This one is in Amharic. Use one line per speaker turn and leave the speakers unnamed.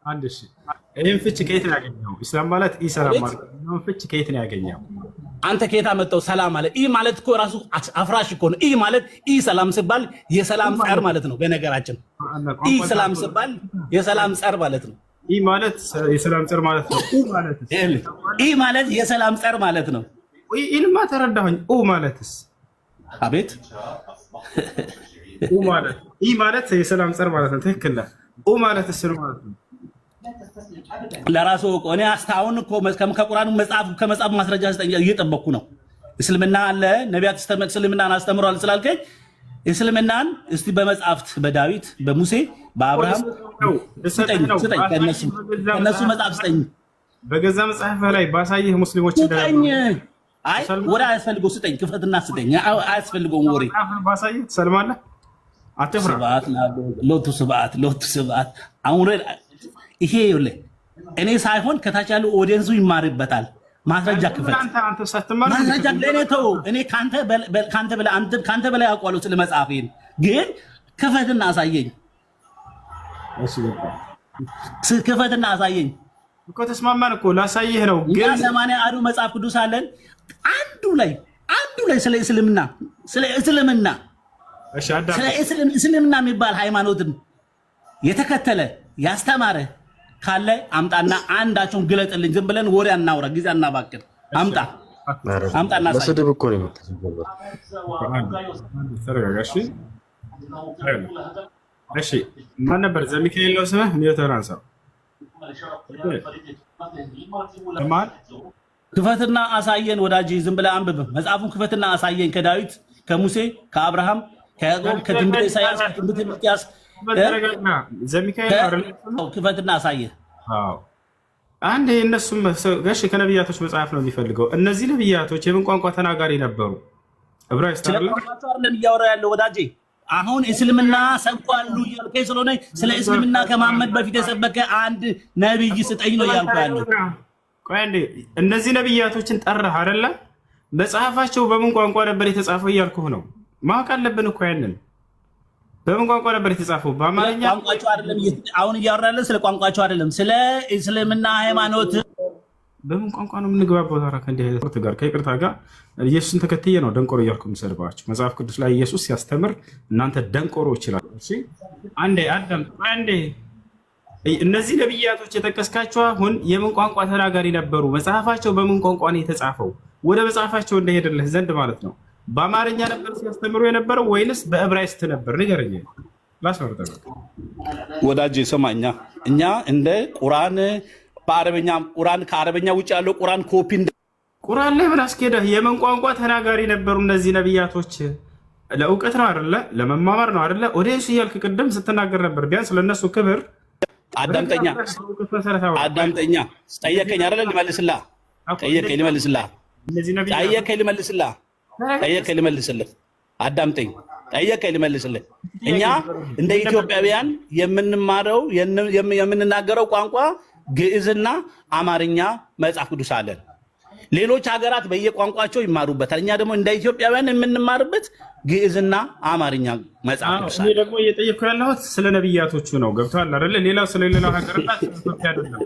አንድ እሺ ይሄን ፍች ከየት ነው ያገኘው? ኢስላም ማለት ኢሰላም ማለት ነው። ፍች ከየት ነው ያገኘው?
አንተ ከየት አመጣው? ሰላም ማለት ኢ ማለት እኮ ራሱ አፍራሽ እኮ ነው። ኢ ማለት ኢ ሰላም ሲባል የሰላም ጸር ማለት ነው። በነገራችን ኢ ሰላም ሲባል የሰላም ጸር ማለት ነው።
ኢ ማለት የሰላም ጸር ማለት ነው።
ኢ ማለት የሰላም ጸር ማለት ነው።
ኢልማ ተረዳሁኝ። ኡ ማለትስ?
አቤት
ኡ ማለት ኢ ማለት የሰላም ጸር ማለት ነው። ትክክል ነህ። ኡ ማለትስ ነው ማለት ነው።
ለራሱ እኔ አስታውን እኮ ከቁርአኑ መጽሐፍ ከመጽሐፍ ማስረጃ እየጠበቅኩ ነው። እስልምና አለ ነቢያት እስልምናን አስተምሯል ስላልከኝ እስልምናን እስቲ በመጽሐፍት በዳዊት በሙሴ በአብርሃም ስጠኝ ከነሱ መጽሐፍ ስጠኝ።
በገዛ መጽሐፍ ላይ ባሳየህ ሙስሊሞች
ስጠኝ። አይ ወደ አያስፈልገው ስጠኝ፣ ክፈትና ስጠኝ። አያስፈልገውም ወሬ
ባሳየህ ትሰልማለህ። አትፍራ።
ሎቱ ስብዓት አሁን ይሄ ይኸውልህ እኔ ሳይሆን ከታች ያለው ኦዲየንሱ ይማርበታል። ማስረጃ ክፈት። ማስረጃ ለእኔ ተው። እኔ ካንተ በላይ አውቀዋለሁ ስለ መጽሐፌን፣ ግን ክፈትና አሳየኝ። ክፈትና አሳየኝ
እኮ ተስማማን እኮ ላሳየህ ነው። ግን
80 አዱ መጽሐፍ ቅዱስ አለን። አንዱ ላይ ስለ እስልምና የሚባል ሃይማኖትን የተከተለ ያስተማረ ካለ አምጣና አንዳቸውን ግለጥልኝ። ዝም ብለን ወሬ አናውራ፣ ጊዜ አናባክን። አምጣና
ለስድብ እኮ ነው የምትሰበው።
ተረጋጋሽ። እሺ ማን ነበር? ዘሚካኤል ነው ስምህ? ሚዮተራን ሰው ማን?
ክፈትና አሳየን ወዳጅ። ዝም ብለህ አንብብ መጽሐፉን። ክፈትና አሳየኝ ከዳዊት ከሙሴ ከአብርሃም ከያዕቆብ ከትንቢተ ኢሳያስ ከትንቢተ ሚክያስ ክፈትና አሳየ።
አንድ የእነሱም ጋሽ ከነቢያቶች መጽሐፍ ነው የሚፈልገው። እነዚህ ነቢያቶች የምን ቋንቋ ተናጋሪ ነበሩ? ዕብራይስጥ
አይደለም እያወራ ያለው ወዳጄ። አሁን እስልምና ሰብኳሉ እያልከኝ ስለሆነ ስለ እስልምና ከማመድ በፊት የሰበከ አንድ ነቢይ ስጠኝ ነው እያልኩ ያለው።
ቆይ አንዴ፣ እነዚህ ነቢያቶችን ጠራህ አይደለ? መጽሐፋቸው በምን ቋንቋ ነበር የተጻፈው እያልኩህ ነው። ማወቅ አለብን እኮ ያንን። በምን ቋንቋ ነበር የተጻፈው? በአማርኛ
ቋንቋቸው አይደለም። አሁን እያወራለን ስለ ቋንቋቸው አይደለም፣ ስለ እስልምና ሃይማኖት።
በምን ቋንቋ ነው የምንግባባው? ታዲያ ከእንዲህ አይነት ጋር ከይቅርታ ጋር ኢየሱስን ተከትዬ ነው ደንቆሮ እያልኩ የምሰድባችሁ። መጽሐፍ ቅዱስ ላይ ኢየሱስ ሲያስተምር እናንተ ደንቆሮ ይችላል። አንዴ አዳም፣ አንዴ እነዚህ ነቢያቶች የጠቀስካቸው አሁን የምን ቋንቋ ተናጋሪ ነበሩ? መጽሐፋቸው በምን ቋንቋ ነው የተጻፈው? ወደ መጽሐፋቸው እንደሄደልህ ዘንድ ማለት ነው። በአማርኛ ነበር ሲያስተምሩ የነበረው ወይንስ በዕብራይስጥ ነበር? ንገረኝ። ላስመርጠ
ወዳጄ ሰማኛ። እኛ እንደ ቁርአን በአረበኛ ቁርአን ከአረበኛ ውጭ ያለው ቁርአን ኮፒ
ቁርአን ላይ ምን አስኬደህ? የምን ቋንቋ ተናጋሪ ነበሩ እነዚህ ነቢያቶች? ለእውቀት ነው አይደለ? ለመማማር ነው አይደለ? ኦዲየንስ እያልክ ቅድም ስትናገር ነበር። ቢያንስ ለነሱ ክብር
አዳምጠኛ። ጠየቀኝ አይደለ? ልመልስልህ። ጠየቀኝ ልመልስልህ። አዳምጠኝ። ጠየቀኝ ልመልስልህ። እኛ እንደ ኢትዮጵያውያን የምንማረው የምንናገረው ቋንቋ ግዕዝና አማርኛ መጽሐፍ ቅዱስ አለን። ሌሎች ሀገራት በየቋንቋቸው ይማሩበታል። እኛ ደግሞ እንደ ኢትዮጵያውያን የምንማርበት ግዕዝና አማርኛ መጽሐፍ ቅዱስ አለን።
ደግሞ እየጠየኩ ያለሁት ስለ ነቢያቶቹ ነው። ገብቶሃል አይደለ? ሌላው ስለሌላው ሀገርና ኢትዮጵያ አይደለም።